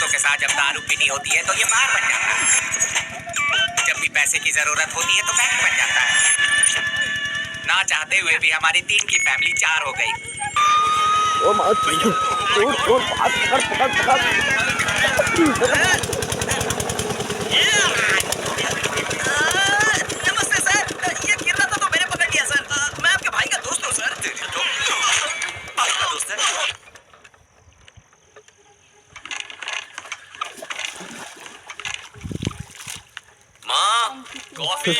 दोस्तों के साथ जब दारू पीनी होती है तो ये बार बन जाता है। जब भी पैसे की जरूरत होती है तो बैंक बन जाता है। ना चाहते हुए भी हमारी 3 की फैमिली 4 हो गई। ओ माँ छोड़ पकड़। नमस्ते सर, ये गिर रहा था तो मैंने पकड़ लिया सर। मैं आपके भाई का दोस्त हूँ सर। भाई का दोस्त है? माँ कॉफी।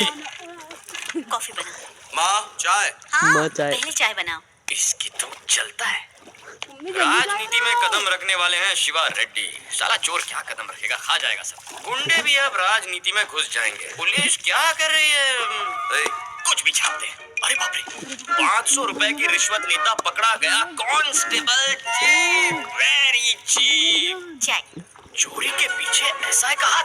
कॉफी बना। माँ चाय। हाँ, माँ, चाय। पहले चाय बनाओ। इसकी तो चलता है। राजनीति में कदम रखने वाले हैं शिवा रेड्डी। साला चोर क्या कदम रखेगा, खा जाएगा सब। गुंडे भी अब राजनीति में घुस जाएंगे। पुलिस क्या कर रही है? कुछ भी छापते हैं। अरे बाप रे, 500 रुपए की रिश्वत लेता पकड़ा गया कांस्टेबल। Cheap, very cheap. चाय। चोरी के पीछे एसआई का हाथ।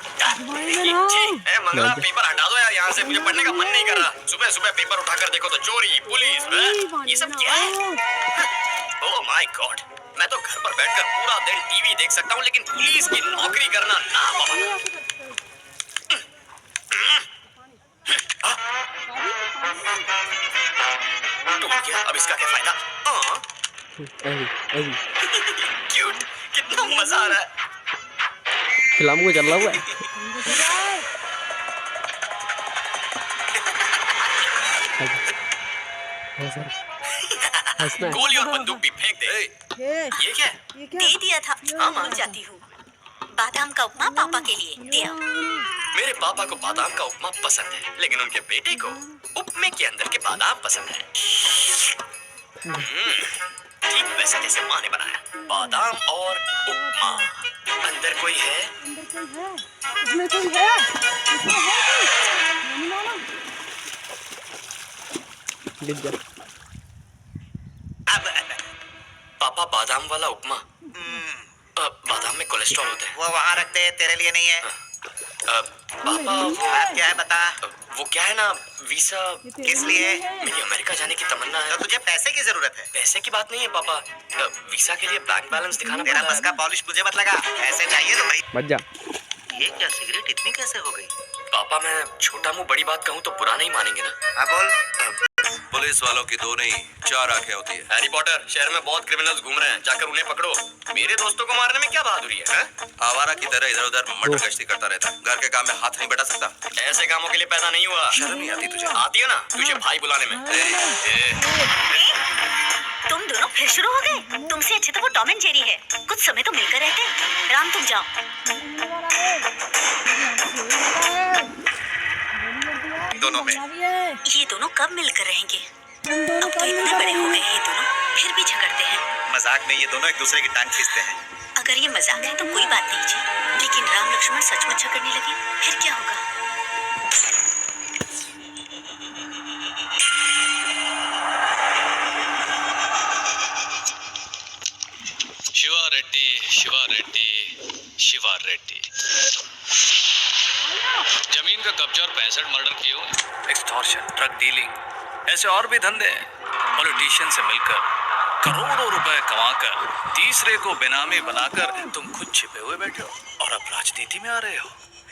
मंगला पेपर हटा दो यार यहाँ से, मुझे पढ़ने का मन नहीं कर रहा। सुबह सुबह पेपर उठाकर देखो तो चोरी, पुलिस, ये सब क्या है? ओह माय गॉड, मैं तो घर पर बैठकर पूरा दिन टीवी देख सकता हूँ, लेकिन पुलिस की नौकरी करना ना बाबा। टूट गया, अब इसका क्या फायदा? क्यूट, कितना मजा आ रहा है। फिल्म को चल रहा हुआ है। गोली और बंदूक भी फेंक दे। ये क्या? दे दिया था। हाँ, मान जाती हूँ। बादाम का उपमा पापा के लिए दे आओ। मेरे पापा को बादाम का उपमा पसंद है, लेकिन उनके बेटे को उपमे के अंदर के बादाम पसंद है। ठीक वैसे जैसे माँ ने बनाया, बादाम और उपमा। अंदर कोई है? इसमें कोई है? अब पापा बादाम वाला उपमा। बादाम में कोलेस्ट्रॉल होता है। वो वहाँ रख दे, तेरे लिए नहीं है। पापा बात क्या है बता। वो क्या है ना, वीसा। किस लिए? मेरी अमेरिका जाने की तमन्ना है। तो तुझे पैसे की जरूरत है? पैसे की बात नहीं है पापा, वीसा के लिए बैंक बैलेंस दिखाना पड़ता है। तेरा बस का पॉलिश मुझे मत लगा। पैसे चाहिए तो भाई। मत जा। ये क्या, सिगरेट इतनी कैसे हो गई? पापा मैं छोटा मुंह बड़ी बात कहूँ तो बुरा नहीं मानेंगे ना? हाँ बोल। पुलिस वालों की 2 नहीं 4 आंखें होती है। हैरी पॉटर, शहर में बहुत क्रिमिनल्स घूम रहे हैं, जाकर उन्हें पकड़ो। मेरे दोस्तों को मारने में क्या बहादुरी है? आवारा की तरह इधर उधर मटर गश्ती करता रहता है। घर के काम में हाथ नहीं बटा सकता। ऐसे कामों के लिए पैदा नहीं हुआ। शर्म नहीं आती तुझे? आती है ना तुझे भाई बुलाने में। तुम दोनों फिर शुरू हो गए? तुमसे अच्छे तो वो टॉम एंड जेरी है। कुछ समय तो मिलकर रहते हैं। राम तुम जाओ। दोनों में ये दोनों कब मिलकर रहेंगे? अब तो इतने बड़े हो गए ये दोनों, फिर भी झगड़ते हैं। मजाक में ये दोनों एक दूसरे की टांग खींचते हैं। अगर ये मजाक है तो कोई बात नहीं जी, लेकिन राम लक्ष्मण सचमुच झगड़ने लगे फिर क्या होगा? शिवा रेड्डी, शिवा रेड्डी, शिवा रेड्डी। जमीन का कब्जा और 65 मर्डर किए हुए, एक्सटॉर्शन, ड्रग डीलिंग, ऐसे और भी धंधे। पॉलिटिशियन से मिलकर करोड़ों रुपए कमाकर तीसरे को बेनामी बनाकर तुम खुद छिपे हुए बैठे हो और अब राजनीति में आ रहे हो।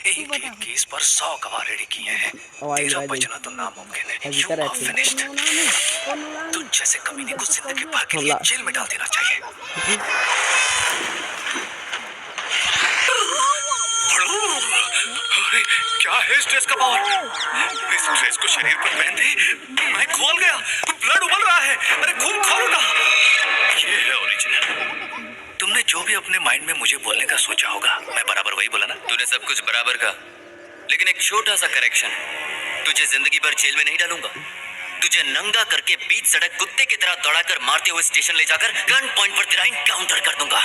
एक एक केस पर 100 गवाह रेडी किए हैं। तेरा बचना तो नामुमकिन है। You are finished। तुझ जैसे कमीने को जिंदगी भर के लिए जेल में डाल देना चाहिए। अरे क्या है इस ड्रेस का पावर? इस ड्रेस को शरीर पर पहन दे, मैं खोल गया, ब्लड उबल रहा है। अरे खून खोल उठा। ये है ओरिजिनल। तुमने जो भी अपने माइंड में मुझे बोलने का सोचा होगा, मैं बराबर वही बोला ना? तूने सब कुछ बराबर का, लेकिन एक छोटा सा करेक्शन। तुझे जिंदगी भर जेल में नहीं डालूंगा। तुझे नंगा करके बीच सड़क कुत्ते की तरह दौड़ाकर मारते हुए स्टेशन ले जाकर गन पॉइंट पर तेरा एनकाउंटर कर दूंगा।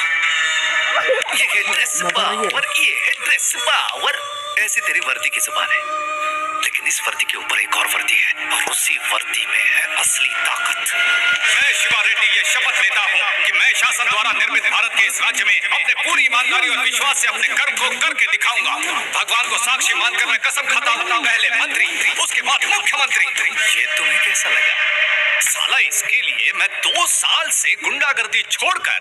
ये है ड्रेस पावर, ये है ड्रेस पावर। ऐसी तेरी वर्दी की जुबान है, लेकिन इस वर्दी के ऊपर एक और वर्दी है और उसी वर्दी में है असली ताकत। मैं शिवा रेड्डी ये शपथ लेता हूँ कि मैं शासन द्वारा निर्मित भारत के इस राज्य में अपने पूरी ईमानदारी और विश्वास से अपने कर्म को करके दिखाऊंगा। भगवान को साक्षी मानकर मैं कसम खाता हूँ, पहले मंत्री, उसके बाद मुख्यमंत्री। ये तुम्हें कैसा लगा? साला इसके लिए मैं 2 साल से गुंडागर्दी छोड़कर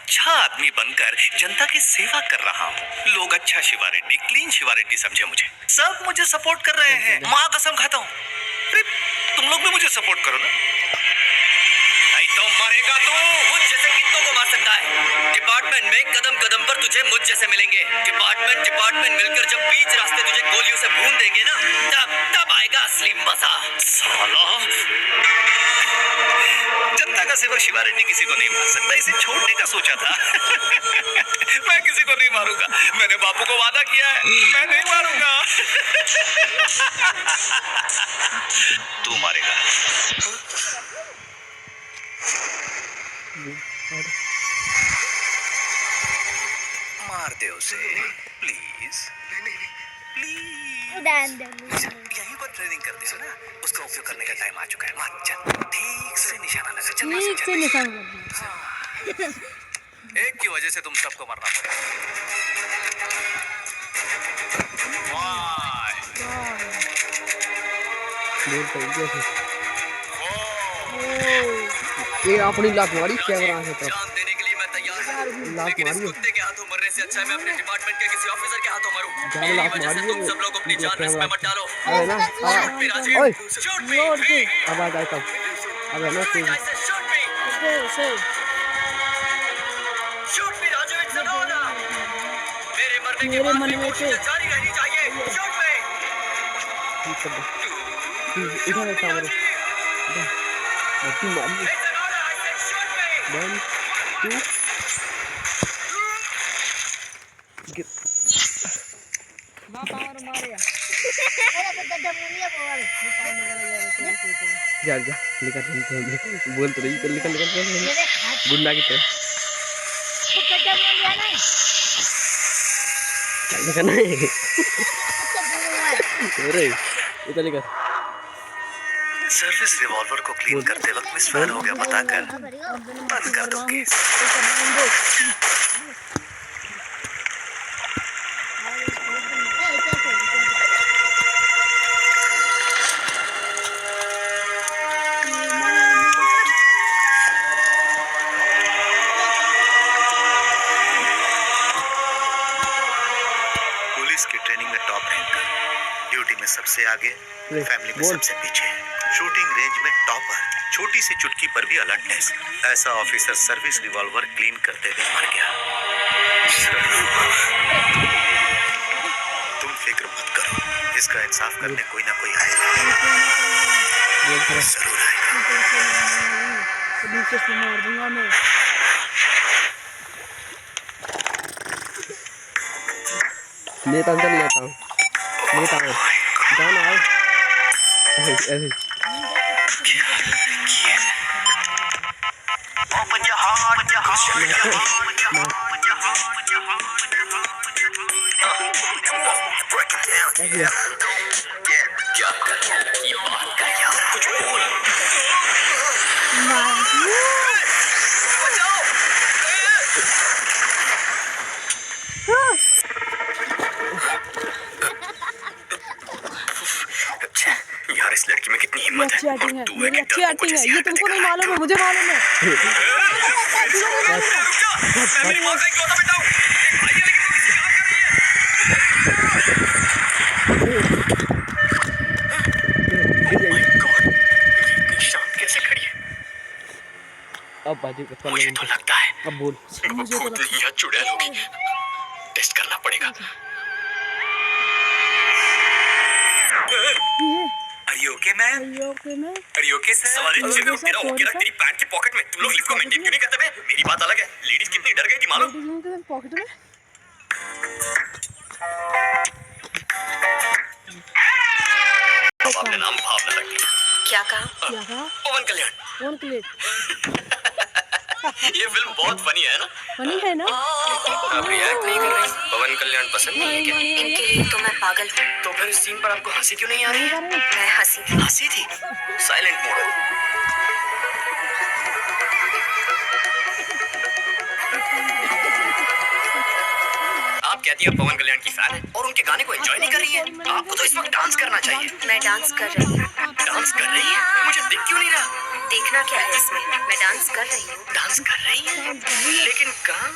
अच्छा आदमी बनकर जनता की सेवा कर रहा हूँ। लोग अच्छा शिवा रेड्डी, क्लीन शिवा रेड्डी समझे मुझे। सब मुझे सपोर्ट कर रहे हैं, माँ कसम खाता हूँ। अरे तुम लोग भी मुझे सपोर्ट करो ना। नहीं तो मरेगा तू। मुझ जैसे कितनों को मार सकता है। डिपार्टमेंट में कदम कदम पर तुझे मुझ जैसे मिलेंगे। डिपार्टमेंट मिलकर जब बीच रास्ते तुझे गोलियों से भून देंगे ना, तब आएगा असली मजा। साला जनता का सेवक शिवा रेड्डी किसी को नहीं मार सकता, इसे छोड़ने का सोचा था। मैं किसी को नहीं मारूंगा, मैंने बापू को वादा किया है, मैं नहीं मारूंगा। तू मारेगा। मार दे उसे प्लीज, प्लीज। यहीं पर ट्रेनिंग करते हो ना, उसका उपयोग करने का टाइम आ चुका है। मार, चल ठीक से निशाना लगा, चल ठीक से निशाना। एक की वजह से तुम सबको मरना पड़ेगा। ये अपनी लात मारी कैमरा से तो जान देने के लिए मैं तैयार हूँ, लात लेकिन इस मारी कुत्ते के हाथों मरने से अच्छा है मैं अपने डिपार्टमेंट के किसी ऑफिसर के हाथों मरूं। जान मेरी लात वजह से मारी तुम सब लोग अपनी जान रिस्क में मत डालो। है ना शूट मी राजीव, ओए शूट मी, अब आ जाए तब अब है ना तू shoot me, shoot me Rajiv, it's an order. मेरे मरने के बाद भी कोशिश जारी रहनी चाहिए। शूट मी, इधर है सामने तू मार it's an order, I said shoot मी। 1 2 बाप और मारेगा। जा निकल बोल तो रही निकल गुंडा की तरह चल नहीं अरे इधर निकल। सर्विस रिवॉल्वर को क्लीन करते वक्त मिसफायर हो गया बताकर बंद कर दो केस। पुलिस की ट्रेनिंग में टॉप रैंकर, ड्यूटी में सबसे आगे, फैमिली में सबसे पीछे, शूटिंग रेंज में टॉपर, छोटी सी चुटकी पर भी अलर्टनेस। ऐसा ऑफिसर सर्विस रिवॉल्वर क्लीन करते हुए मर गया। तुम फिक्र मत करो, इसका इंसाफ करने कोई ना कोई आएगा, जरूर आएगा। नीचे से मार दूंगा मैं। लेता हूँ जाना आओ ऐसे क्या करने लगी बात कर यार, कुछ बोल। यार इस लड़की में कितनी हिम्मत है, और तू है कि अच्छी एक्टिंग है, ये तुमको नहीं मालूम है, मुझे मालूम है। मेरी माँ का इकलौता बेटा हूँ, एक भाई है लेकिन वो किसी काम का नहीं है। इतनी शांत कैसे खड़ी है? अब बाजू का मुझे तो लगता है अब बोल भूत नहीं या चुड़ैल होगी, टेस्ट करना पड़ेगा। Are you okay, man? Are you okay, sir? सवाल है जब तेरा ओके रख तेरी पैंट की पॉकेट में, तुम लोग लिफ्ट को मेंटेन क्यों नहीं करते बे? मेरी बात अलग है, लेडीज कितनी डर गई थी मालूम? पॉकेट में अब आपने नाम भावना रख लिया। क्या कहा? पवन कल्याण। कौन प्लेट ये फिल्म बहुत फनी है ना? फनी है ना? आप रिएक्ट नहीं कर रही? पवन कल्याण पसंद नहीं है क्या? इनके लिए तो मैं पागल हूँ। तो फिर इस सीन पर आपको हंसी क्यों नहीं आ रही है? मैं हंसी थी। हंसी थी? Silent mode. आप कहती हैं पवन कल्याण की फैन है और उनके गाने को एंजॉय नहीं कर रही है? आपको तो इस वक्त डांस करना चाहिए। मैं डांस कर रही हूँ। डांस कर रही है? मुझे दिख क्यों नहीं रहा? देखना क्या है इसमें? मैं डांस कर रही हूँ। डांस कर रही है लेकिन कहाँ?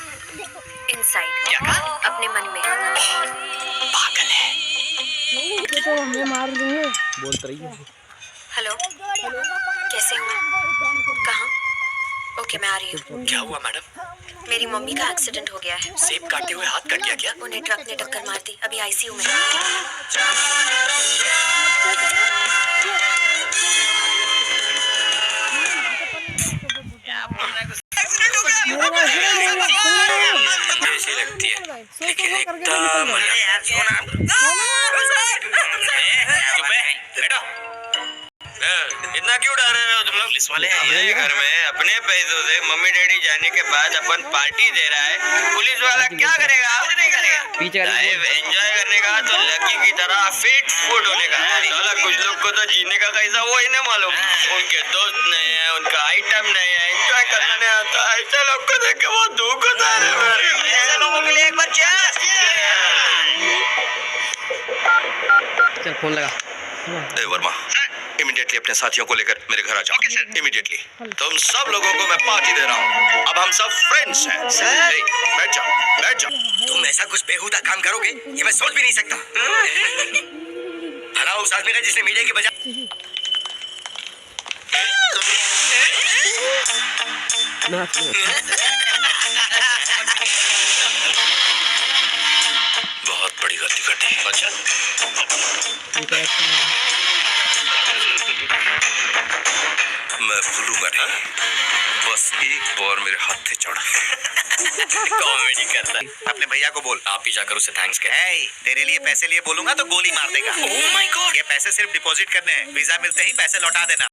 इनसाइड। क्या कहा? अपने मन में। पागल है। ये तो हमें मार देंगे। बोल तो रही है। हेलो, कैसे हो? कहाँ? ओके, मैं आ रही हूँ। क्या हुआ मैडम? मेरी मम्मी का एक्सीडेंट हो गया है। सेब काटते हुए हाथ कट गया क्या? उन्हें ट्रक ने टक्कर मार दी, अभी आईसीयू में। ऐसी लगती है लेकिन एकदम चुप है, बैठो। इतना क्यों डर रहे हो तुम लोग? पुलिस वाले हैं घर में, अपने पैसों से मम्मी डैडी जाने के बाद अपन पार्टी दे रहा है। पुलिस वाला क्या करेगा? कुछ नहीं करेगा। पीछे लाइफ एंजॉय करने का तो लकी की तरह फिट फूड होने का। साला कुछ लोग को तो जीने का कैसा वो ही नहीं मालूम। उनके दोस्त नहीं है, उनका आइटम नहीं है, एंजॉय करना नहीं आता। ऐसे लोग को देख के बहुत दुख होता है। ऐसे लोगों के लिए एक बार चल फोन लगा। ए वर्मा, इमीडिएटली अपने साथियों को लेकर मेरे घर आ जाओ। इमीडिएटली। तुम सब लोगों को मैं पार्टी दे रहा हूँ। अब हम सब फ्रेंड्स हैं। ए, बैठ जाओ, बैठ जाओ। तुम ऐसा कुछ बेहुदा काम करोगे ये मैं सोच भी नहीं सकता। भला उस आदमी का जिसने मीडिया की बजाय नाच बहुत बड़ी गलती कर दी। अच्छा, मैं भूलूंगा नहीं। बस एक बार मेरे हाथ से चढ़ा। कॉमेडी करता है। अपने भैया को बोल, आप ही जाकर उसे थैंक्स करें। hey, तेरे लिए पैसे लिए बोलूंगा तो गोली मार देगा। Oh my God. ये पैसे सिर्फ डिपॉजिट करने हैं, वीजा मिलते ही पैसे लौटा देना।